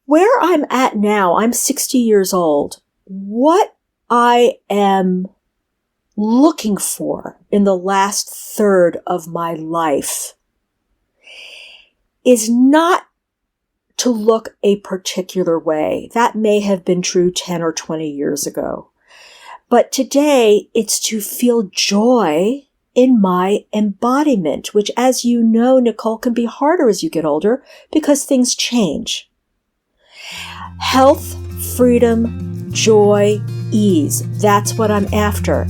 Where I'm at now, I'm 60 years old. What I am looking for in the last third of my life is not to look a particular way. That may have been true 10 or 20 years ago. But today, it's to feel joy in my embodiment, which, as you know, Nicole, can be harder as you get older because things change. Health, freedom, joy, ease. That's what I'm after.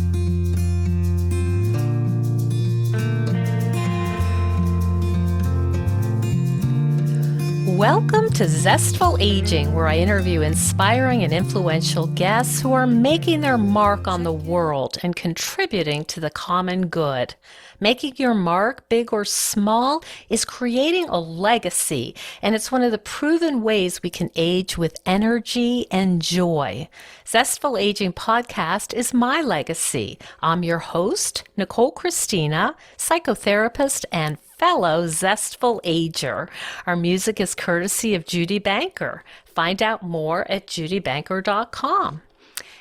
Welcome to Zestful Aging, where I interview inspiring and influential guests who are making their mark on the world and contributing to the common good. Making your mark, big or small, is creating a legacy, and it's one of the proven ways we can age with energy and joy. Zestful Aging Podcast is my legacy. I'm your host, Nicole Christina, psychotherapist and fellow Zestful Ager. Our music is courtesy of Judy Banker. Find out more at judybanker.com.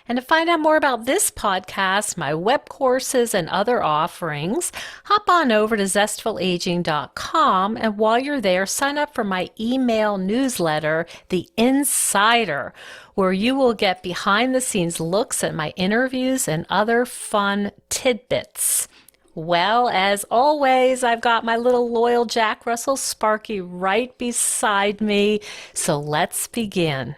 And to find out more about this podcast, my web courses, and other offerings, hop on over to zestfulaging.com. And while you're there, sign up for my email newsletter, The Insider, where you will get behind-the-scenes looks at my interviews and other fun tidbits. Well, as always, I've got my little loyal Jack Russell Sparky right beside me, so let's begin.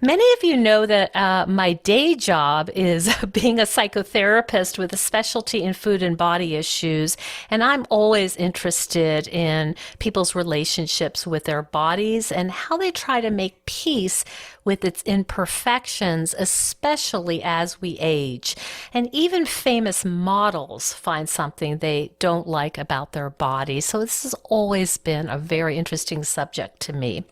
Many of you know that my day job is being a psychotherapist with a specialty in food and body issues, and I'm always interested in people's relationships with their bodies and how they try to make peace with its imperfections, especially as we age. And even famous models find something they don't like about their body. So this has always been a very interesting subject to me.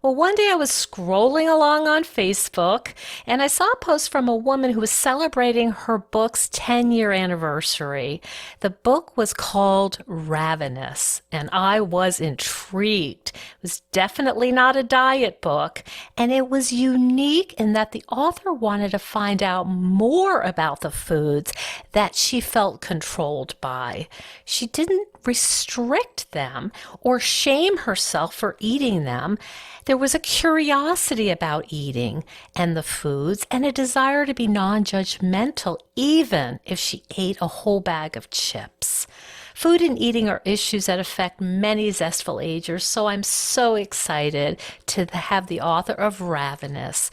Well, one day I was scrolling along on Facebook and I saw a post from a woman who was celebrating her book's 10-year anniversary. The book was called Ravenous, and I was intrigued. It was definitely not a diet book, and it was unique in that the author wanted to find out more about the foods that she felt controlled by. She didn't restrict them or shame herself for eating them. There was a curiosity about eating and the foods and a desire to be non-judgmental, even if she ate a whole bag of chips. Food and eating are issues that affect many zestful agers, so I'm so excited to have the author of Ravenous.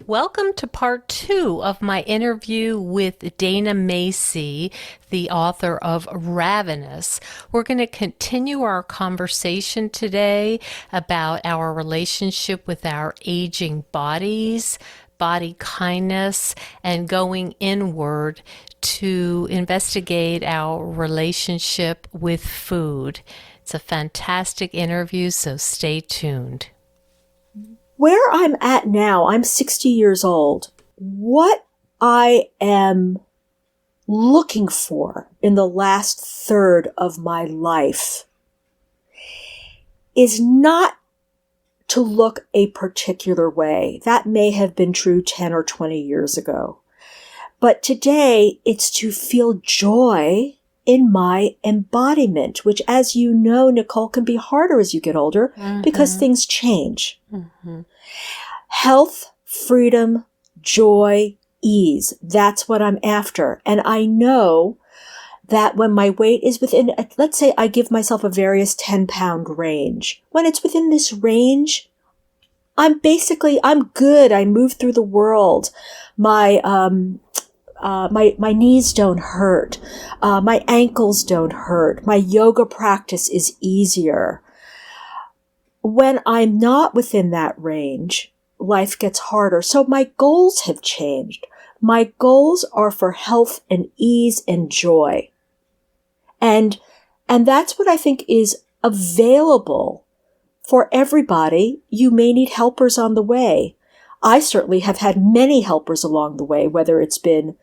Welcome to part 2 of my interview with Dayna Macy, the author of Ravenous. We're going to continue our conversation today about our relationship with our aging bodies, body kindness, and going inward to investigate our relationship with food. It's a fantastic interview, so stay tuned. Where I'm at now, I'm 60 years old. What I am looking for in the last third of my life is not to look a particular way. That may have been true 10 or 20 years ago. But today, it's to feel joy in my embodiment, which, as you know, Nicole, can be harder as you get older because things change. Health, freedom, joy, ease. That's what I'm after. And I know that when my weight is within, let's say I give myself a various 10-pound range. When it's within this range, I'm good. I move through the world. My knees don't hurt. My ankles don't hurt. My yoga practice is easier. When I'm not within that range, life gets harder. So my goals have changed. My goals are for health and ease and joy. And that's what I think is available for everybody. You may need helpers on the way. I certainly have had many helpers along the way, whether it's been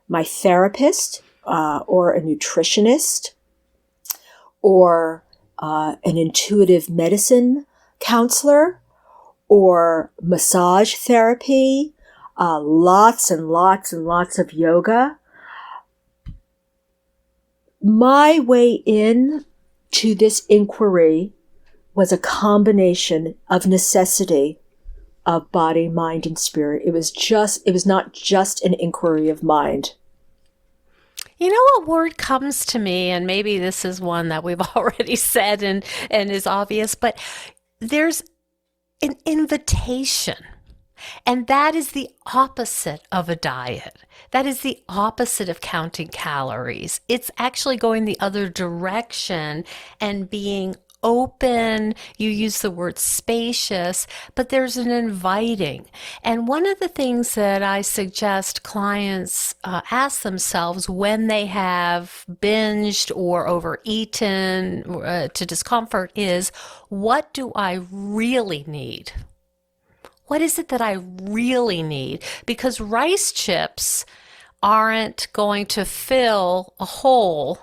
my therapist, or a nutritionist, or an intuitive medicine counselor, or massage therapy, lots and lots and lots of yoga. My way in to this inquiry was a combination of necessity of body, mind, and spirit. It was not just an inquiry of mind. You know what word comes to me, and maybe this is one that we've already said and is obvious, but there's an invitation. And that is the opposite of a diet. That is the opposite of counting calories. It's actually going the other direction and being open. You use the word spacious, but there's an inviting. And one of the things that I suggest clients ask themselves when they have binged or overeaten to discomfort is, what do I really need? What is it that I really need? Because rice chips aren't going to fill a hole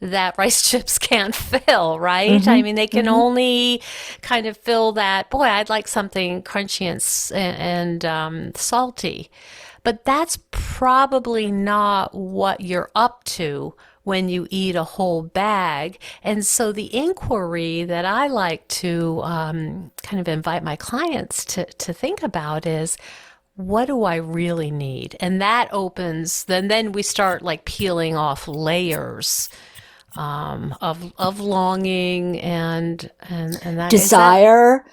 that rice chips can't fill, right? Mm-hmm. I mean, they can Mm-hmm. only kind of fill that, boy, I'd like something crunchy and salty. But that's probably not what you're up to when you eat a whole bag. And so the inquiry that I like to kind of invite my clients to think about is, what do I really need? And that opens, then we start like peeling off layers of longing and that desire,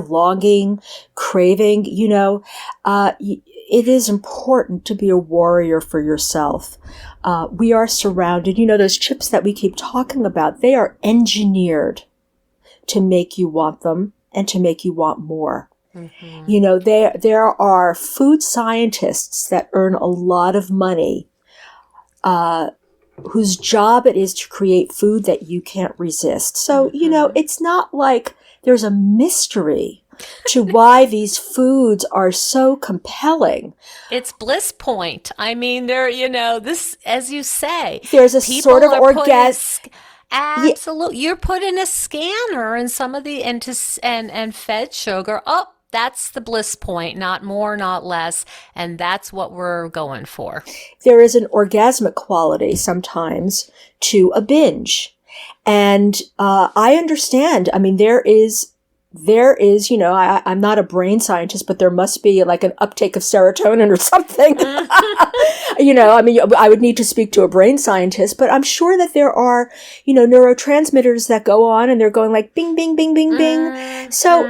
longing, craving. It is important to be a warrior for yourself. We are surrounded, those chips that we keep talking about, they are engineered to make you want them and to make you want more. Mm-hmm. There are food scientists that earn a lot of money, whose job it is to create food that you can't resist. So, it's not like there's a mystery to why these foods are so compelling. It's bliss point. I mean, this, as you say, there's a sort of orgasm. Absolutely. You're put in a scanner and some of the, and fed sugar. Oh, that's the bliss point, not more, not less. And that's what we're going for. There is an orgasmic quality sometimes to a binge. And I understand. I mean, there is, I'm not a brain scientist, but there must be like an uptake of serotonin or something. I would need to speak to a brain scientist, but I'm sure that there are, neurotransmitters that go on and they're going like bing, bing, bing, bing, bing. So,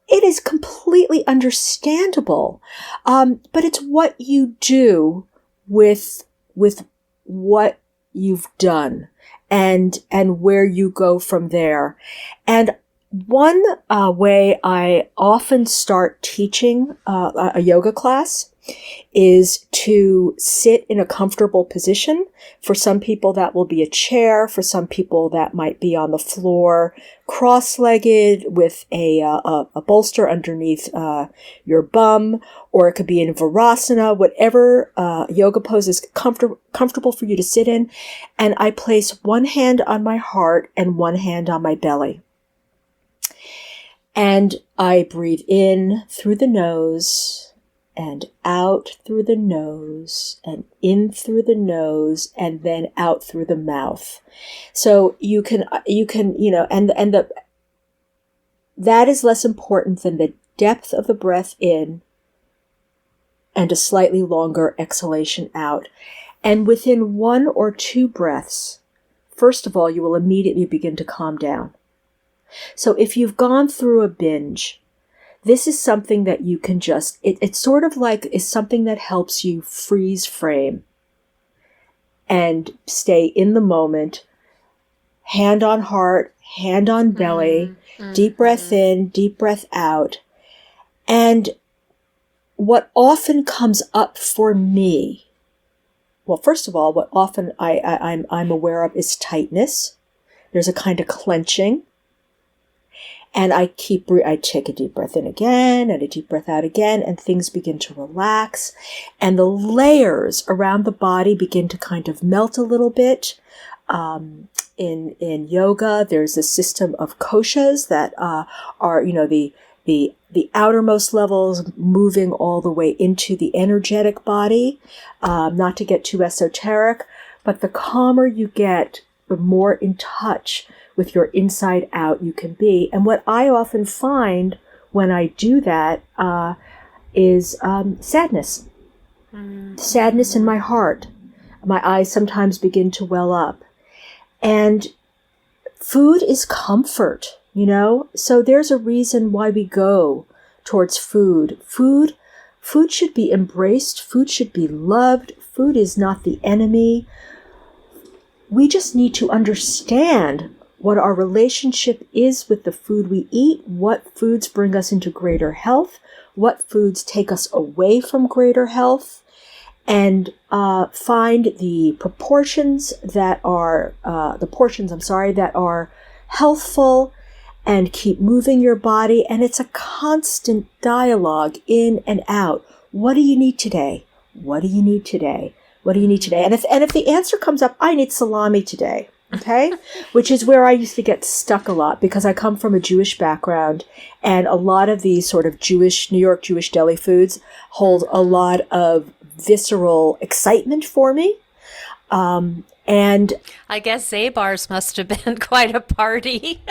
it is completely understandable. But it's what you do with what you've done and where you go from there. And one way I often start teaching a yoga class is to sit in a comfortable position. For some people, that will be a chair. For some people, that might be on the floor, cross-legged with a bolster underneath your bum, or it could be in Virasana, whatever yoga pose is comfortable for you to sit in. And I place one hand on my heart and one hand on my belly. And I breathe in through the nose and out through the nose and in through the nose and then out through the mouth. So you can, that is less important than the depth of the breath in and a slightly longer exhalation out. And within one or two breaths, first of all, you will immediately begin to calm down. So if you've gone through a binge, this is something that you can just, it's sort of like is something that helps you freeze frame and stay in the moment, hand on heart, hand on belly, deep breath in, deep breath out. And what often comes up for me, well, first of all, what often I'm aware of is tightness. There's a kind of clenching. And I take a deep breath in again and a deep breath out again, and things begin to relax. And the layers around the body begin to kind of melt a little bit. in yoga. There's a system of koshas that are, the outermost levels moving all the way into the energetic body. Not to get too esoteric, but the calmer you get, the more in touch with your inside out you can be. And what I often find when I do that is sadness. Sadness in my heart. My eyes sometimes begin to well up. And food is comfort, So there's a reason why we go towards food. Food should be embraced. Food should be loved. Food is not the enemy. We just need to understand what our relationship is with the food we eat, what foods bring us into greater health, what foods take us away from greater health, and find the portions that are healthful, and keep moving your body. And it's a constant dialogue in and out. What do you need today? What do you need today? What do you need today? And if the answer comes up, I need salami today. Okay? Which is where I used to get stuck a lot, because I come from a Jewish background, and a lot of these sort of New York Jewish deli foods hold a lot of visceral excitement for me. And I guess Zabar's must have been quite a party.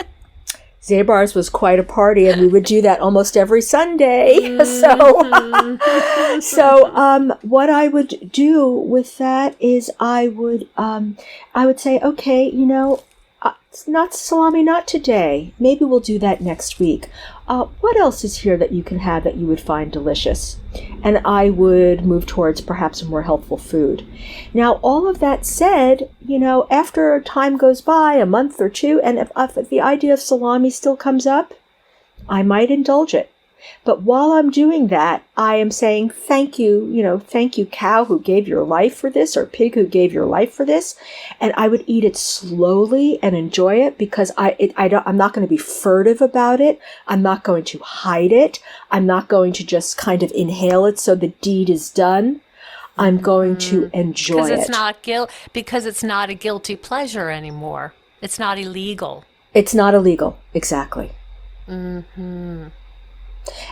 Zabar's was quite a party, and we would do that almost every Sunday. So what I would do with that is I would say, okay, it's not salami, not today. Maybe we'll do that next week. What else is here that you can have that you would find delicious? And I would move towards perhaps a more healthful food. Now, all of that said, after time goes by, a month or two, and if the idea of salami still comes up, I might indulge it. But while I'm doing that, I am saying thank you, thank you, cow who gave your life for this, or pig who gave your life for this. And I would eat it slowly and enjoy it, because I'm not going to be furtive about it. I'm not going to hide it. I'm not going to just kind of inhale it so the deed is done. I'm going to enjoy it. Because it's not a guilty pleasure anymore. It's not illegal. It's not illegal. Exactly. Mm-hmm.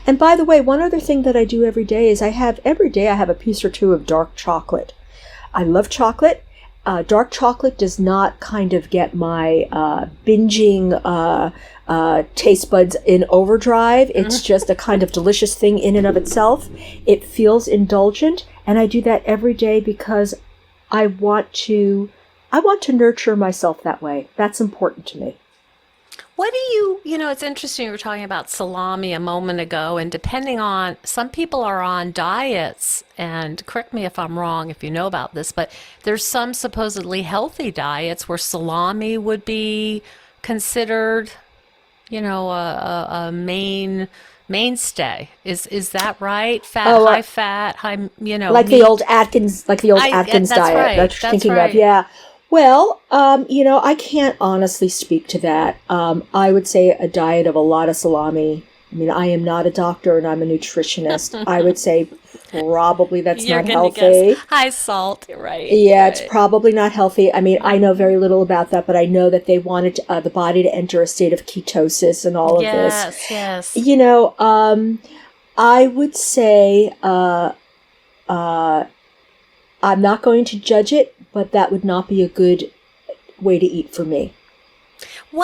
And by the way, one other thing that I do every day is I have a piece or two of dark chocolate. I love chocolate. Dark chocolate does not kind of get my binging taste buds in overdrive. It's just a kind of delicious thing in and of itself. It feels indulgent, and I do that every day because I want to nurture myself that way. That's important to me. What do it's interesting, you were talking about salami a moment ago, and depending on, some people are on diets, and correct me if I'm wrong if you know about this, but there's some supposedly healthy diets where salami would be considered, a mainstay. Is that right? High fat, high, like meat. the old Atkins That's diet right. that you're thinking right. of. Yeah. Well, I can't honestly speak to that. I would say a diet of a lot of salami. I mean, I am not a doctor and I'm a nutritionist. I would say probably that's You're not gonna healthy. guess high salt, right? Yeah, right. it's probably not healthy. I mean, I know very little about that, but I know that they wanted the body to enter a state of ketosis and all of this. Yes. I would say I'm not going to judge it, but that would not be a good way to eat for me.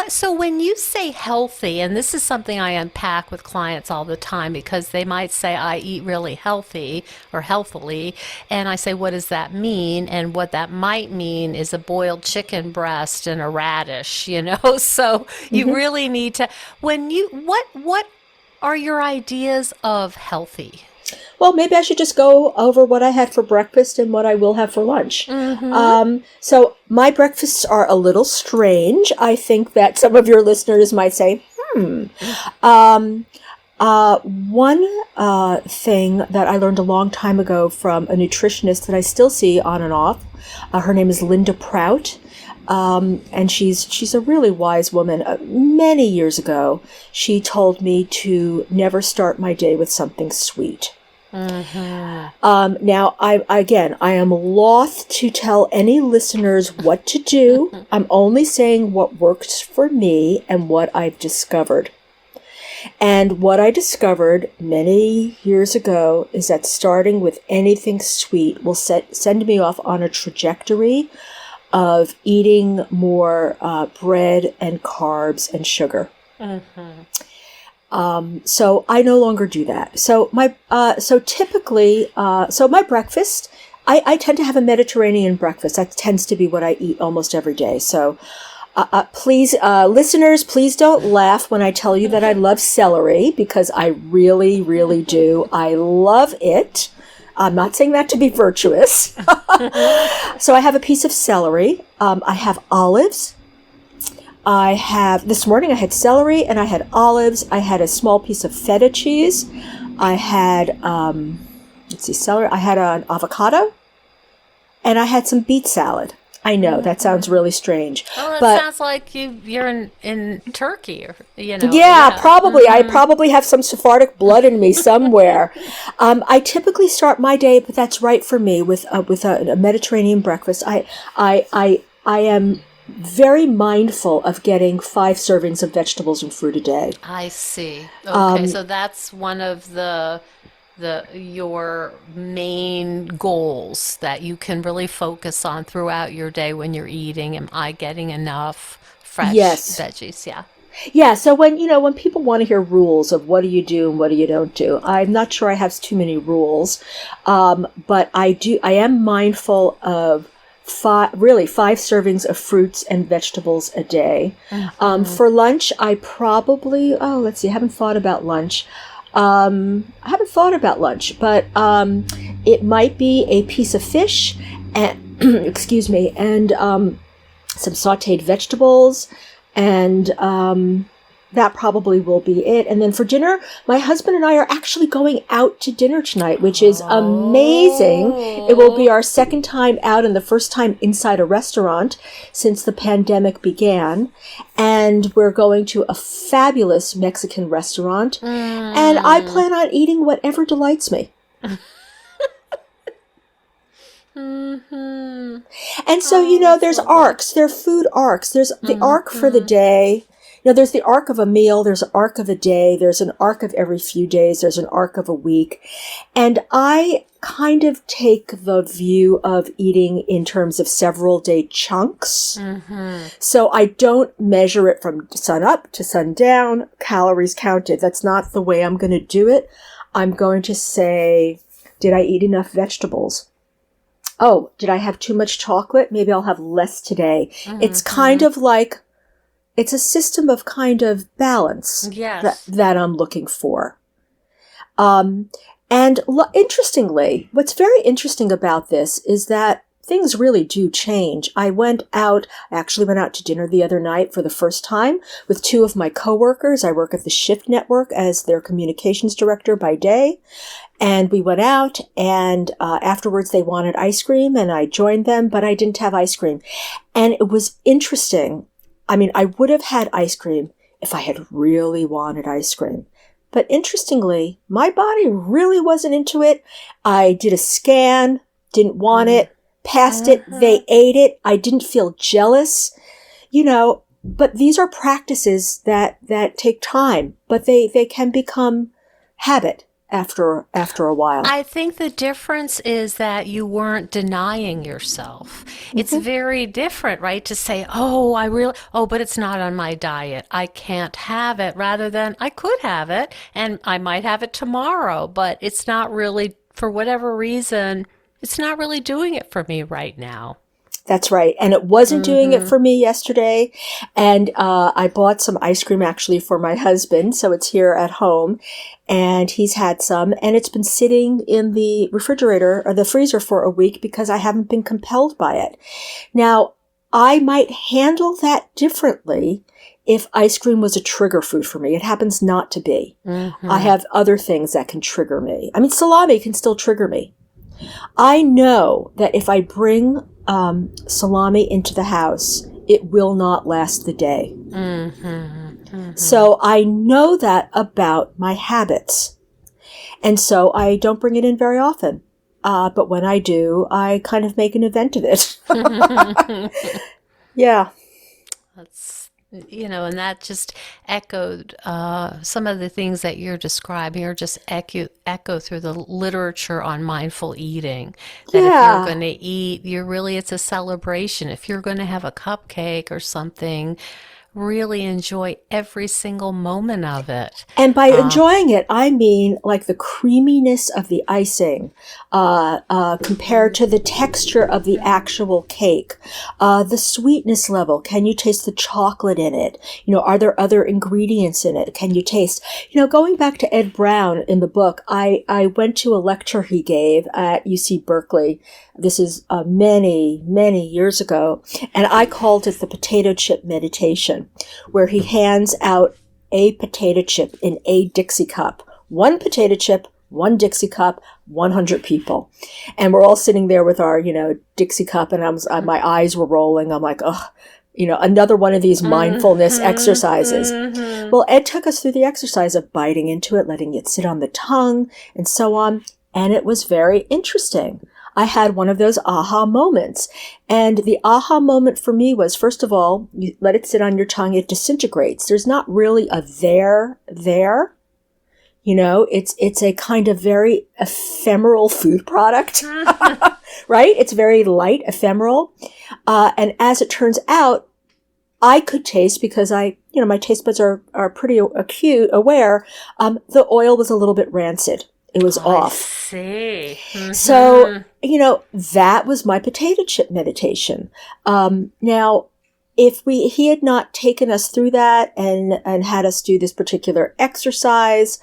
So when you say healthy, and this is something I unpack with clients all the time, because they might say, I eat really healthy or healthily, and I say, what does that mean? And what that might mean is a boiled chicken breast and a radish, so you really need to, what are your ideas of healthy? Well, maybe I should just go over what I had for breakfast and what I will have for lunch. Mm-hmm. So my breakfasts are a little strange. I think that some of your listeners might say, One thing that I learned a long time ago from a nutritionist that I still see on and off, her name is Linda Prout. And she's a really wise woman. Many years ago, she told me to never start my day with something sweet. Now, I am loath to tell any listeners what to do. I'm only saying what works for me and what I've discovered. And what I discovered many years ago is that starting with anything sweet will send me off on a trajectory of eating more bread and carbs and sugar. So I no longer do that. So typically my breakfast, I tend to have a Mediterranean breakfast. That tends to be what I eat almost every day. So please, listeners, please don't laugh when I tell you that I love celery, because I really, really do. I love it. I'm not saying that to be virtuous. So I have a piece of celery. I have olives. This morning I had celery and I had olives. I had a small piece of feta cheese. I had, celery. I had an avocado and I had some beet salad. I know that sounds really strange. Well, but sounds like you're in Turkey, or Yeah, probably. I probably have some Sephardic blood in me somewhere. I typically start my day, but that's right for me, with a Mediterranean breakfast. I am very mindful of getting 5 servings of vegetables and fruit a day. I see. Okay, so that's one of your main goals that you can really focus on throughout your day when you're eating. Am I getting enough fresh veggies? Yeah. Yeah, so when people want to hear rules of what do you do and what do you don't do, I'm not sure I have too many rules, but I am mindful of 5 servings of fruits and vegetables a day. For lunch, I probably, I haven't thought about lunch. But it might be a piece of fish and excuse me, and some sautéed vegetables, and that probably will be it. And then for dinner, my husband and I are actually going out to dinner tonight, which is amazing. It will be our second time out and the first time inside a restaurant since the pandemic began. And we're going to a fabulous Mexican restaurant. And I plan on eating whatever delights me. And so, there's arcs. There are food arcs. There's the arc for the day. There's the arc of a meal, there's an arc of a day, there's an arc of every few days, there's an arc of a week. And I kind of take the view of eating in terms of several day chunks. So I don't measure it from sun up to sundown, calories counted. That's not the way I'm going to do it. I'm going to say, did I eat enough vegetables? Oh, did I have too much chocolate? Maybe I'll have less today. It's kind of like, it's a system of kind of balance that I'm looking for. Interestingly, what's very interesting about this is that things really do change. I actually went out to dinner the other night for the first time with 2 of my coworkers. I work at the Shift Network as their communications director by day. And we went out, and afterwards they wanted ice cream, and I joined them, but I didn't have ice cream. And it was interesting. I mean, I would have had ice cream if I had really wanted ice cream. But interestingly, my body really wasn't into it. I did a scan, didn't want it, passed it, they ate it. I didn't feel jealous, but these are practices that take time, but they can become habit after a while. I think the difference is that you weren't denying yourself. It's very different, right? To say, but it's not on my diet. I can't have it, rather than I could have it and I might have it tomorrow, but it's not really, for whatever reason, it's not really doing it for me right now. That's right. And it wasn't doing it for me yesterday. And I bought some ice cream actually for my husband. So it's here at home. And he's had some. And it's been sitting in the refrigerator or the freezer for a week because I haven't been compelled by it. Now, I might handle that differently if ice cream was a trigger food for me. It happens not to be. I have other things that can trigger me. I mean, salami can still trigger me. I know that if I bring salami into the house, it will not last the day. So I know that about my habits. And so I don't bring it in very often. But when I do, I kind of make an event of it. Yeah. That's, and that just echoed some of the things that you're describing, or just echo through the literature on mindful eating. That if you're going Yeah. to eat, it's a celebration. If you're going to have a cupcake or something, really enjoy every single moment of it. And by enjoying it, I mean like the creaminess of the icing compared to the texture of the actual cake, the sweetness level. Can you taste the chocolate in it? Are there other ingredients in it? Can you taste? Going back to Ed Brown in the book, I went to a lecture he gave at UC Berkeley. This is many, many years ago. And I called it the potato chip meditation, where he hands out a potato chip in a Dixie cup. One potato chip, one Dixie cup, 100 people. And we're all sitting there with our, Dixie cup, and my eyes were rolling. I'm like, oh, another one of these mindfulness exercises. Well, Ed took us through the exercise of biting into it, letting it sit on the tongue, and so on. And it was very interesting. I had one of those aha moments. And the aha moment for me was, first of all, you let it sit on your tongue, it disintegrates. There's not really a there. It's a kind of very ephemeral food product, right? It's very light, ephemeral. And as it turns out, I could taste, because my taste buds are pretty aware, the oil was a little bit rancid. It was off. I see. So, that was my potato chip meditation. Now, if he had not taken us through that and had us do this particular exercise,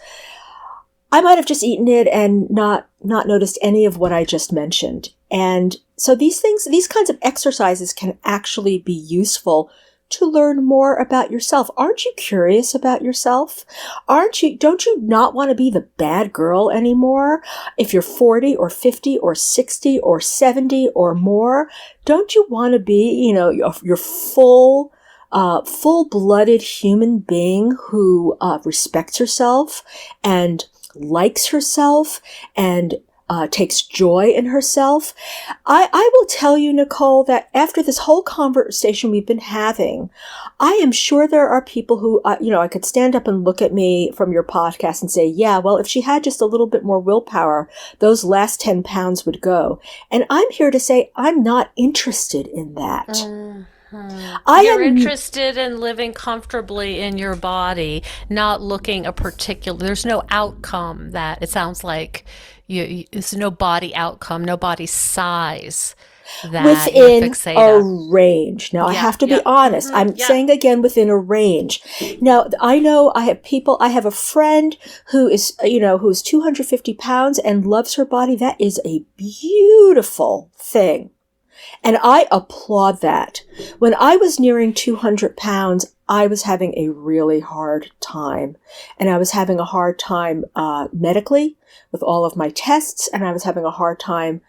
I might have just eaten it and not noticed any of what I just mentioned. And so these kinds of exercises can actually be useful to learn more about yourself. Aren't you curious about yourself? Don't you not want to be the bad girl anymore? If you're 40 or 50 or 60 or 70 or more, don't you want to be, your full-blooded human being who respects herself and likes herself and takes joy in herself? I will tell you, Nicole, that after this whole conversation we've been having, I am sure there are people who, I could stand up and look at me from your podcast and say, yeah, well, if she had just a little bit more willpower, those last 10 pounds would go. And I'm here to say I'm not interested in that. You're interested in living comfortably in your body, not looking there's no outcome that it sounds like there's no body outcome, no body size that within a on. range. Now, I have to be honest. I'm saying again, within a range. Now, I know I have a friend who is, who's 250 pounds and loves her body. That is a beautiful thing. And I applaud that. When I was nearing 200 pounds, I was having a really hard time. And I was having a hard time medically with all of my tests, and I was having a hard time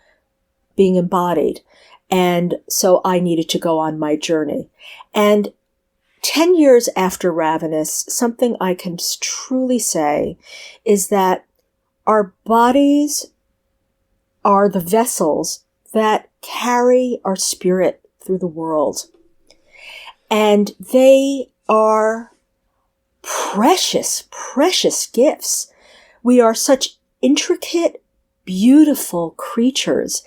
being embodied. And so I needed to go on my journey. And 10 years after Ravenous, something I can truly say is that our bodies are the vessels that carry our spirit through the world. And they are precious, precious gifts. We are such intricate, beautiful creatures.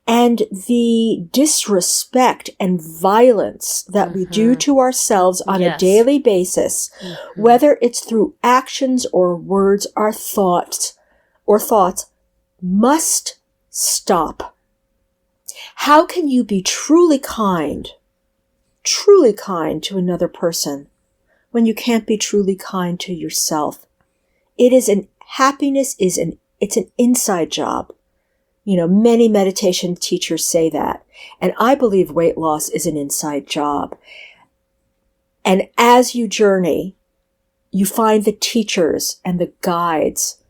And the disrespect and violence that we do to ourselves on a daily basis, whether it's through actions or words, our thoughts must stop. How can you be truly kind to another person when you can't be truly kind to yourself? It's an inside job. Many meditation teachers say that. And I believe weight loss is an inside job. And as you journey, you find the teachers and the guides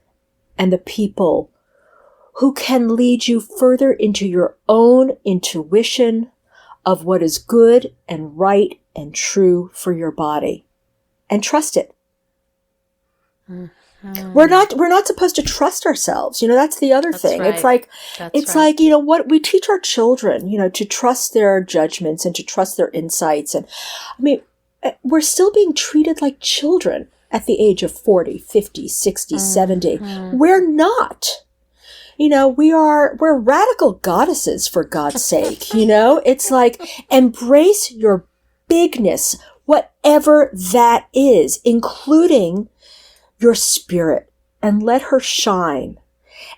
and the people who can lead you further into your own intuition of what is good and right and true for your body. And trust it. We're not supposed to trust ourselves. That's the other thing. Right. It's like, That's right. what we teach our children, to trust their judgments and to trust their insights. And I mean, we're still being treated like children at the age of 40, 50, 60, 70. We're not. We're radical goddesses, for God's sake. It's like, embrace your bigness, whatever that is, including your spirit, and let her shine.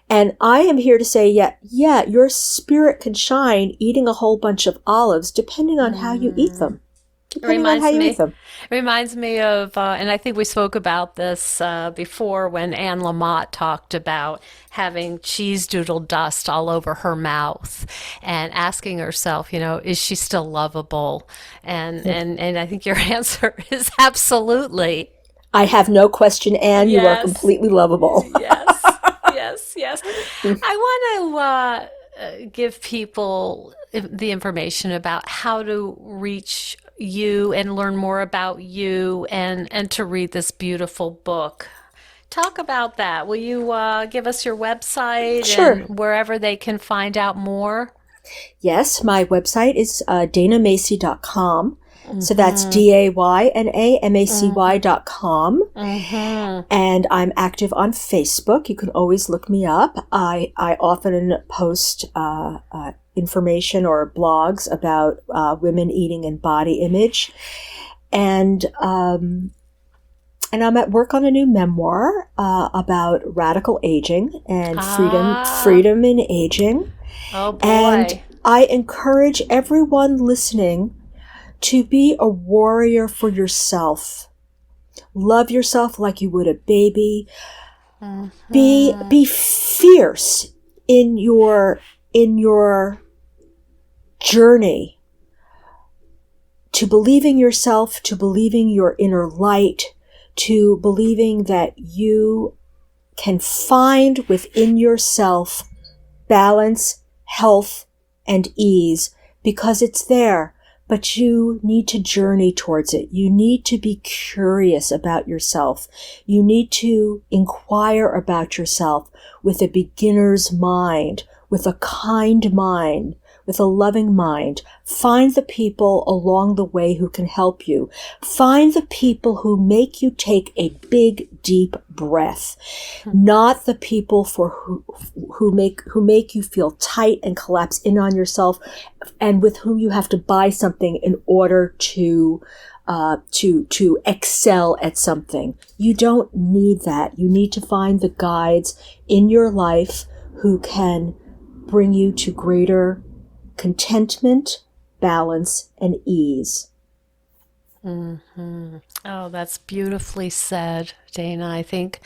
And I am here to say, yeah, your spirit can shine eating a whole bunch of olives, depending on how you eat them. It reminds me of, and I think we spoke about this before when Anne Lamott talked about having cheese doodle dust all over her mouth and asking herself, is she still lovable? And I think your answer is absolutely. I have no question, Anne. Yes. You are completely lovable. Yes. I want to give people the information about how to reach you and learn more about you and to read this beautiful book. Talk about that. Will you give us your website? Sure. And wherever they can find out more? Yes, my website is daynamacy.com. So that's DAYNAMACY.com. And I'm active on Facebook. You can always look me up. I often post information or blogs about women eating and body image. And I'm at work on a new memoir about radical aging and freedom in aging. Oh boy. And I encourage everyone listening to be a warrior for yourself. Love yourself like you would a baby. Be fierce in your journey to believing yourself, to believing your inner light, to believing that you can find within yourself balance, health, and ease, because it's there. But you need to journey towards it. You need to be curious about yourself. You need to inquire about yourself with a beginner's mind, with a kind mind, with a loving mind. Find the people along the way who can help you. Find the people who make you take a big, deep breath, not the people who make you feel tight and collapse in on yourself, and with whom you have to buy something in order to excel at something. You don't need that. You need to find the guides in your life who can bring you to greater contentment, balance, and ease. Oh, that's beautifully said, Dayna. I think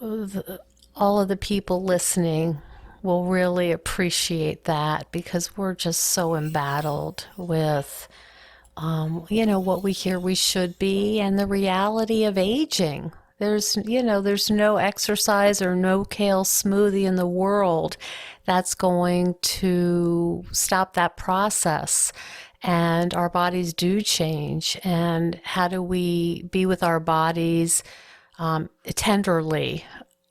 all of the people listening will really appreciate that, because we're just so embattled with, what we hear we should be and the reality of aging. There's no exercise or no kale smoothie in the world that's going to stop that process. And our bodies do change. And how do we be with our bodies tenderly?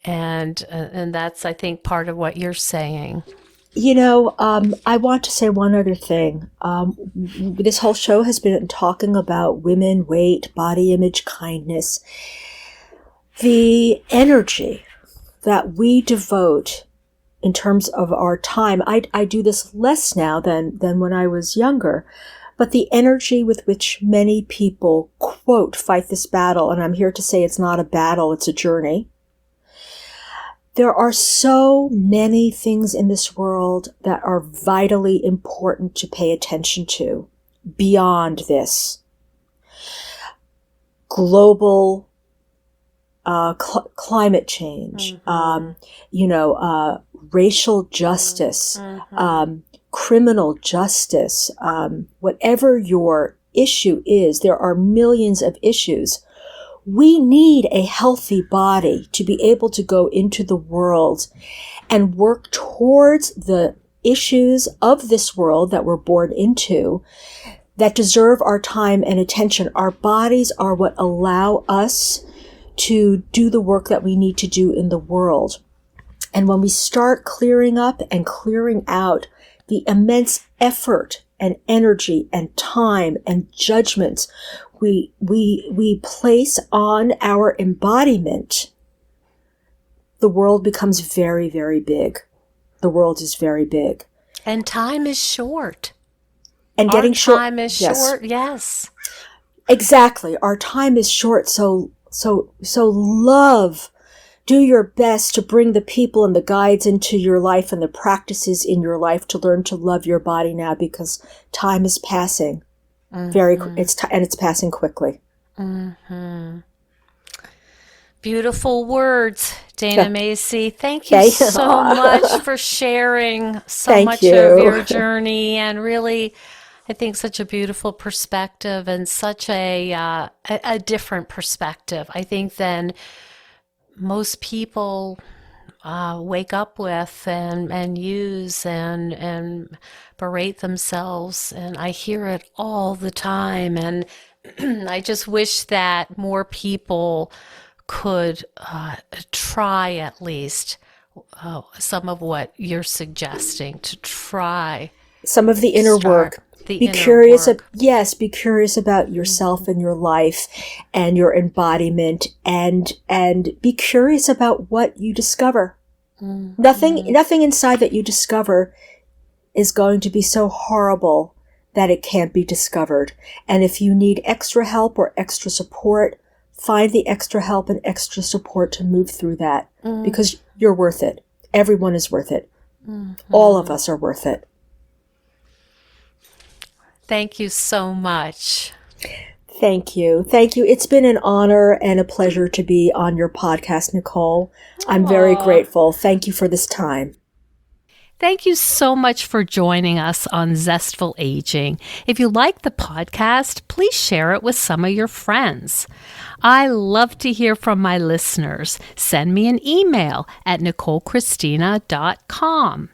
And that's, I think, part of what you're saying. I want to say one other thing. This whole show has been talking about women, weight, body image, kindness. The energy that we devote in terms of our time, I do this less now than when I was younger, but the energy with which many people, quote, fight this battle, and I'm here to say it's not a battle, it's a journey. There are so many things in this world that are vitally important to pay attention to beyond this. Global climate change, racial justice, criminal justice, whatever your issue is, there are millions of issues. We need a healthy body to be able to go into the world and work towards the issues of this world that we're born into that deserve our time and attention. Our bodies are what allow us to do the work that we need to do in the world. And when we start clearing up and clearing out the immense effort and energy and time and judgments we place on our embodiment, the world becomes very, very big. The world is very big. And time is short. And getting short. Time is short, yes. Exactly. Our time is short. So love. Do your best to bring the people and the guides into your life and the practices in your life to learn to love your body now, because time is passing. It's passing quickly. Mm-hmm. Beautiful words, Dayna Macy. Thank you so much for sharing so much of your journey, and really, I think, such a beautiful perspective and such a different perspective, I think, than most people wake up with and use and berate themselves. And I hear it all the time. And I just wish that more people could try at least some of what you're suggesting, to try some of the inner work. Be curious about yourself and your life and your embodiment, and be curious about what you discover. Mm-hmm. Nothing inside that you discover is going to be so horrible that it can't be discovered. And if you need extra help or extra support, find the extra help and extra support to move through that, because you're worth it. Everyone is worth it. Mm-hmm. All of us are worth it. Thank you so much. Thank you. It's been an honor and a pleasure to be on your podcast, Nicole. I'm very grateful. Thank you for this time. Thank you so much for joining us on Zestful Aging. If you like the podcast, please share it with some of your friends. I love to hear from my listeners. Send me an email at NicoleChristina.com.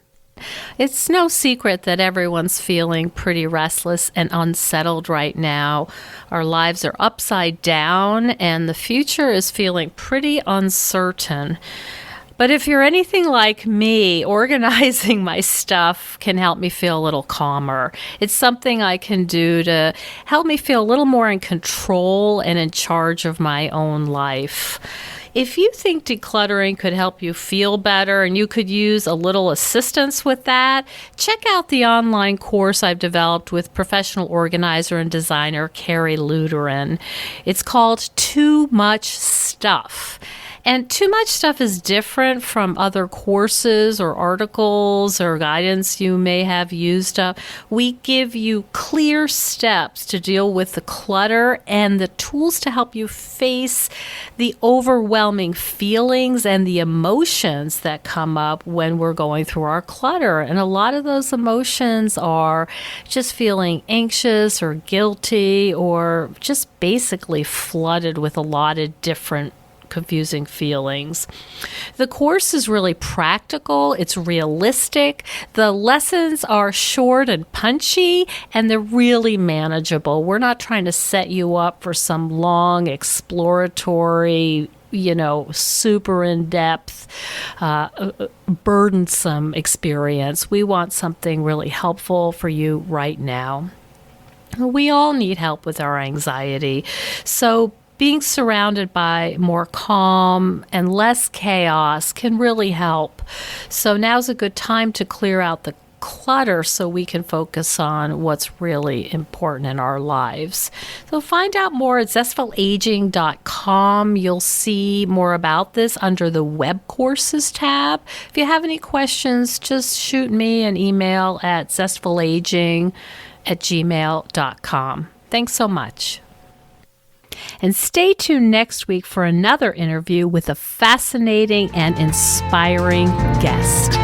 It's no secret that everyone's feeling pretty restless and unsettled right now. Our lives are upside down and the future is feeling pretty uncertain. But if you're anything like me, organizing my stuff can help me feel a little calmer. It's something I can do to help me feel a little more in control and in charge of my own life. If you think decluttering could help you feel better and you could use a little assistance with that, check out the online course I've developed with professional organizer and designer Carrie Luderin. It's called Too Much Stuff. And Too Much Stuff is different from other courses or articles or guidance you may have used up. We give you clear steps to deal with the clutter and the tools to help you face the overwhelming feelings and the emotions that come up when we're going through our clutter. And a lot of those emotions are just feeling anxious or guilty or just basically flooded with a lot of different confusing feelings. The course is really practical. It's realistic. The lessons are short and punchy, and they're really manageable. We're not trying to set you up for some long exploratory, super in-depth, burdensome experience. We want something really helpful for you right now. We all need help with our anxiety. So being surrounded by more calm and less chaos can really help. So now's a good time to clear out the clutter so we can focus on what's really important in our lives. So find out more at zestfulaging.com. You'll see more about this under the web courses tab. If you have any questions, just shoot me an email at zestfulaging@gmail.com. Thanks so much. And stay tuned next week for another interview with a fascinating and inspiring guest.